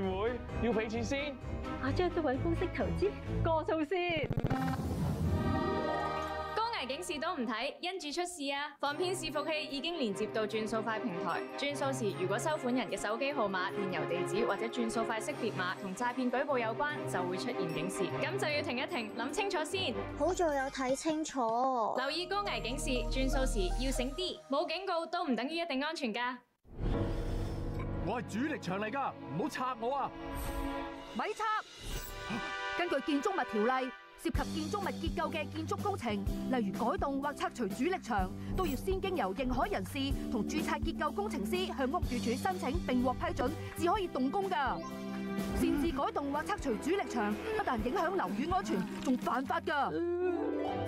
會要俾錢先。阿張都揾方式投資，過數先。高危警示都唔睇，因住出事啊！防騙視伏器已經連接到轉數快平台，轉數時如果收款人嘅手機號碼、電郵地址或者轉數快識別碼同詐騙舉報有關，就會出現警示，咁就要停一停，諗清楚先。好在有睇清楚，留意高危警示，轉數時要醒啲，冇警告都唔等於一定安全㗎。我係主力牆嚟㗎，唔好拆我啊！咪拆！根據建築物條例，涉及建築物結構嘅建築工程，例如改動或拆除主力牆，都要先經由認可人士同註冊結構工程師向屋宇署申請並獲批准，至可以動工㗎。擅自改動或拆除主力牆，不但影響樓宇安全，仲犯法㗎。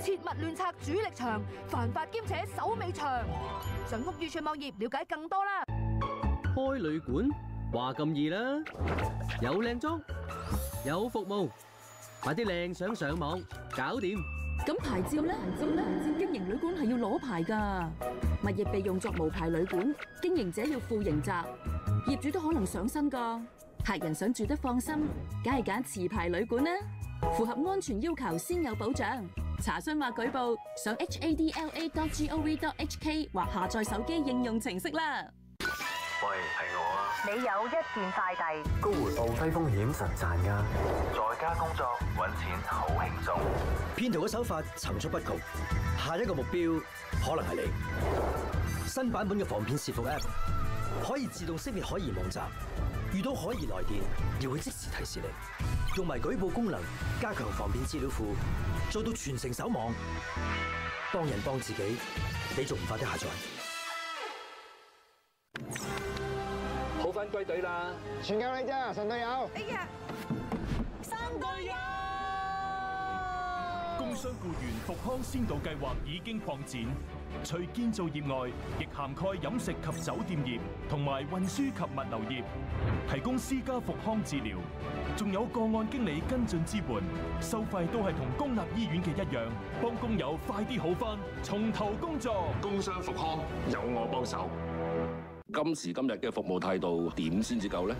切勿亂拆主力牆，犯法兼且手尾長。上屋宇署網頁了解更多啦。開旅館話咁易啦，有靚裝，有服務，擺啲靚相上網，搞掂。咁牌照咧？經營旅館係要攞牌㗎。物業被用作無牌旅館，經營者要負刑責，業主都可能上身㗎。客人想住得放心，梗係揀持牌旅館啦。符合安全要求先有保障。查詢或舉報，上 hadla.gov.hk 或下載手機應用程式啦。喂，係我啊！你有一件快遞，高回報低風險實賺㗎，在家工作揾錢好輕鬆。騙徒嘅手法層出不窮，下一個目標可能係你。新版本嘅防騙視伏 App 可以自動識別可疑網站，遇到可疑來電，亦會即時提示你。用埋舉報功能，加強防騙資料庫，做到全城守網，幫人幫自己，你仲唔快啲下載？好返歸隊啦！全靠你咋，神隊友！哎呀，三隊友！工傷僱員復康先導計劃已經擴展，除建造業外，亦涵蓋飲食及酒店業同埋運輸及物流業，提供私家復康治療，仲有個案經理跟進支援，收費都係同公立醫院嘅一樣，幫工友快啲好返，從頭工作。工傷復康有我幫手。今時今日嘅服務態度點先至夠呢？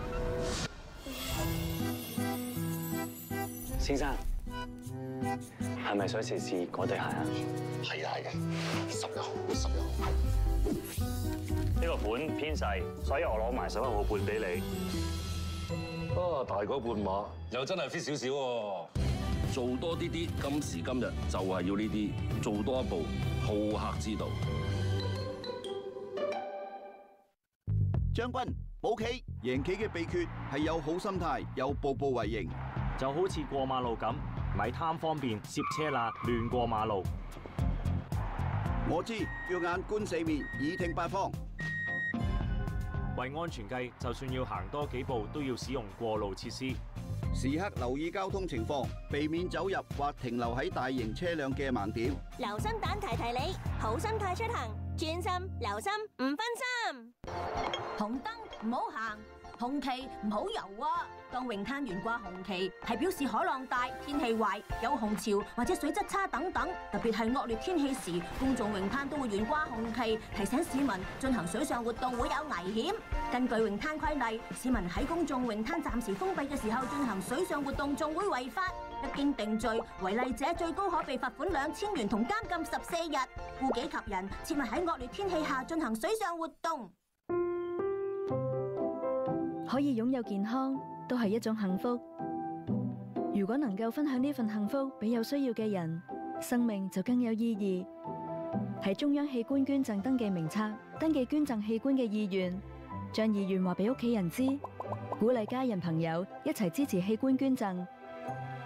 先生，係咪想試試嗰對鞋啊？係嘅，11號。呢個款偏細，所以我攞埋11號半俾你。大嗰半碼又真係 fit 少少喎。做多啲，今時今日就係要呢啲，做多一步，好客之道。將軍，保棋贏棋嘅秘訣係有好心態，有步步為營。就好似過馬路咁，咪貪方便攝車罅亂過馬路。我知，要眼觀四面，耳聽八方。為安全計，就算要行多幾步，都要使用過路設施。時刻留意交通情況，避免走入或停留喺大型車輛嘅盲點。留心蛋提提你，好心態出行，專心留心唔分心。紅燈唔好行，紅旗唔好游啊！當泳灘懸掛紅旗，係表示海浪大、天氣壞、有紅潮或者水質差等等。特別係惡劣天氣時，公眾泳灘都會懸掛紅旗，提醒市民進行水上活動會有危險。根據泳灘規例，市民喺公眾泳灘暫時封閉嘅時候進行水上活動，仲會違法。一經定罪，違例者最高可被罰款2000元同監禁14日。顧己及人，切勿喺惡劣天氣下進行水上活動。可以擁有健康都係一種幸福。如果能夠分享呢份幸福俾有需要嘅人，生命就更有意義。喺中央器官捐贈登記名冊登記捐贈器官嘅意願，將意願話俾屋企人知，鼓勵家人朋友一齊支持器官捐贈，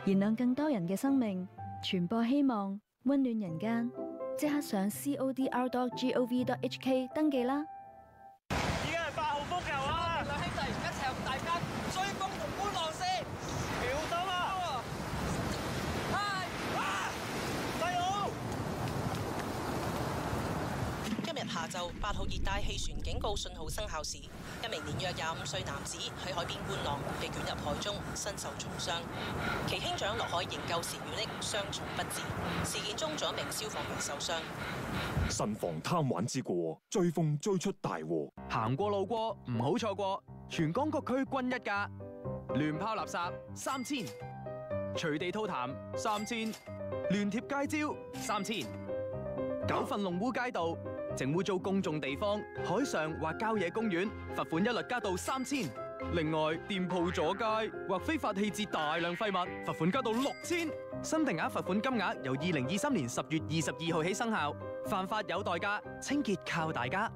燃亮更多人嘅生命，傳播希望，溫暖人間。即刻上 codr.gov.hk 登記啦！而家係8號風球啊！兩兄弟一齊同大家追風同觀浪先，秒到啦！係啊！細佬，今日下晝8號熱帶氣旋警告信號生效時，一名年約25歲男子喺海邊觀浪，被捲入海中，身受重傷。其兄長落海營救時遇溺，傷重不治。事件中仲有一名消防員受傷。慎防貪玩之過，追風追出大禍。行過路過唔好錯過，全港各區均一價。亂拋垃圾3000，隨地吐痰3000，亂貼街招3000。9份弄污街道，淨污糟公眾地方、海上或郊野公園，罰款一律加到3000。另外，店鋪阻街或非法棄置大量廢物，罰款加到6000。新定額罰款金額由2023年10月22號起生效。犯法有代價，清潔靠大家。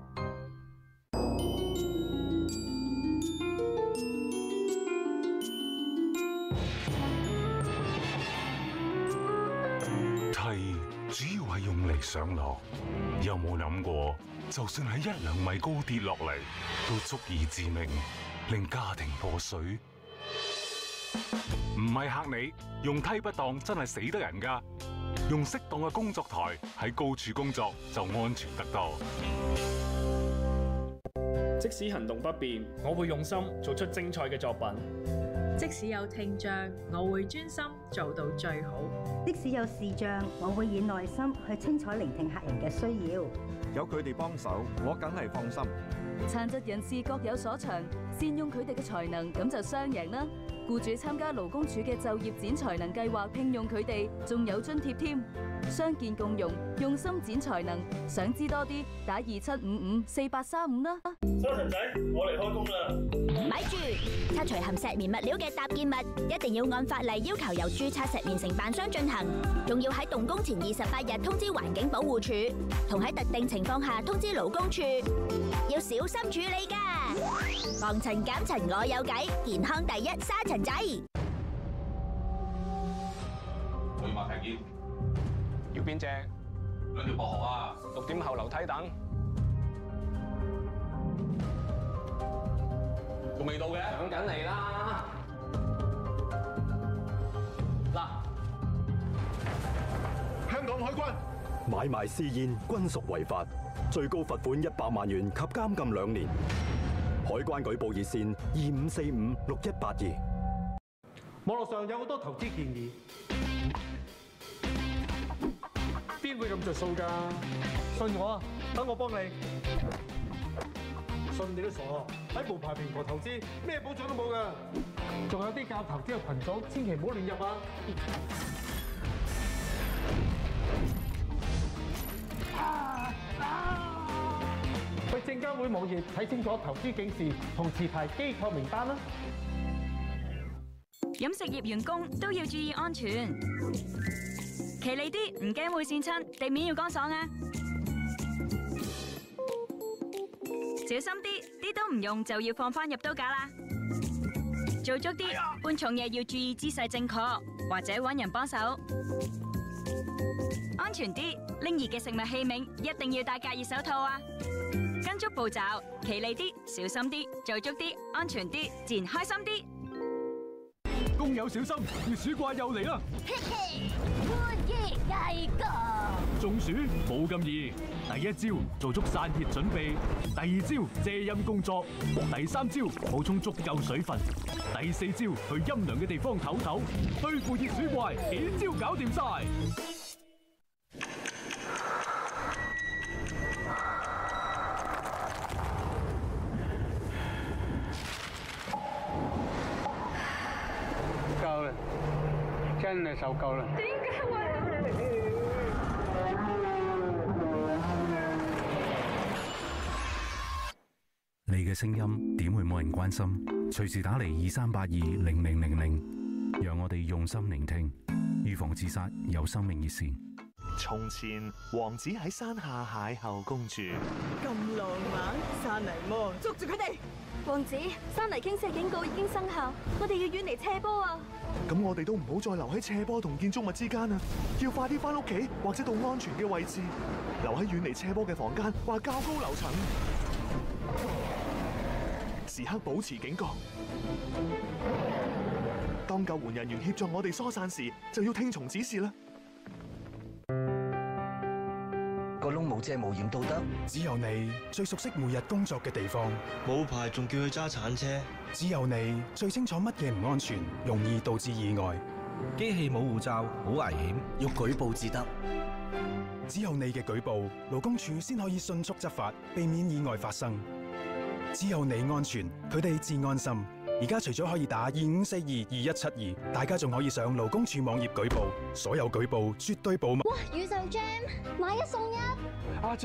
梯主要係用嚟上落，有冇諗過，就算喺1-2米高跌落嚟，都足以致命，令家庭破碎？唔係嚇你，用梯不當真係死得人㗎。用適當嘅工作台喺高處工作就安全得多。即使行動不便，我會用心做出精彩嘅作品。即使有聽障，我會專心做到最好。即使有視障，我會以耐心去清楚聆聽客人嘅需要。有佢哋幫手，我梗係放心。殘疾人士各有所長，善用佢哋嘅才能，咁就雙贏啦！僱主參加勞工處嘅就業展才能計劃聘用佢哋，仲有津貼添。傷健共融，用心展才能。想知多啲，打27554835啦。收陳仔，我嚟開工啦！咪住，拆除含石棉物料嘅搭建物，一定要按法例要求由註冊石棉承辦商進行，仲要喺動工前28日通知環境保護署，同喺特定情況下通知勞工處，要小心處理㗎。防塵減塵我有計，健康第一沙塵仔。我要買皮件。要邊隻？2條薄荷啊！6點後樓梯等。仲未到嘅？上緊嚟啦！嗱，香港海關買賣私煙均屬違法，最高罰款100萬元及監禁2年。海關舉報熱線25456182。網絡上有好多投資建議，邊會咁着數㗎？信我啊，等我幫你。信你都傻，喺無牌平台投資，咩保障都冇㗎。仲有啲教投資嘅群組，千祈唔好亂入啊！去證監會網頁睇清楚投資警示同持牌機構名單啦。飲食業員工都要注意安全，企利啲，唔驚會跣親，地面要乾爽啊！小心啲都唔用就要放返入刀架啦。做足啲，搬重嘢要注意姿勢正確，或者搵人幫手。安全啲，拎熱嘅食物器皿一定要戴隔熱手套啊！跟足步驟，企利啲，小心啲，做足啲，安全啲，自然開心啲。工友小心，熱鼠怪又嚟啦！歡迎藝哥。中暑冇咁易，第一招做足散熱準備，第二招遮陰工作，第三招補充足夠水分，第四招去陰涼嘅地方唞唞，對付熱鼠怪，幾招搞掂晒。夠啦，真係受夠啦。點解會？你嘅聲音點會冇人關心？隨時打嚟23820000，讓我哋用心聆聽，預防自殺有生命熱線。從前王子喺山下邂逅公主，咁浪漫，山泥魔捉住佢哋！王子，山泥傾瀉警告已經生效，我哋要遠離斜坡啊！咁我哋都唔好再留喺斜坡同建築物之間啊！要快啲翻屋企或者到安全嘅位置，留喺遠離斜坡嘅房間或較高樓層，時刻保持警覺。當救援人員協助我哋疏散時，就要聽從指示啦。個窿冇遮冇掩都得，只有你最熟悉每日工作嘅地方。冇牌仲叫佢揸鏟車，只有你最清楚乜嘢唔安全，容易導致意外。機器冇護罩好危險，要舉報至得。只有你嘅舉報，勞工處先可以迅速執法，避免意外發生。只有你安全，佢哋至安心。而家除咗可以打25422172，大家仲可以上勞工處網頁舉報，所有舉報絕對保密。哇！宇宙 Jam 買一送一。阿 Jam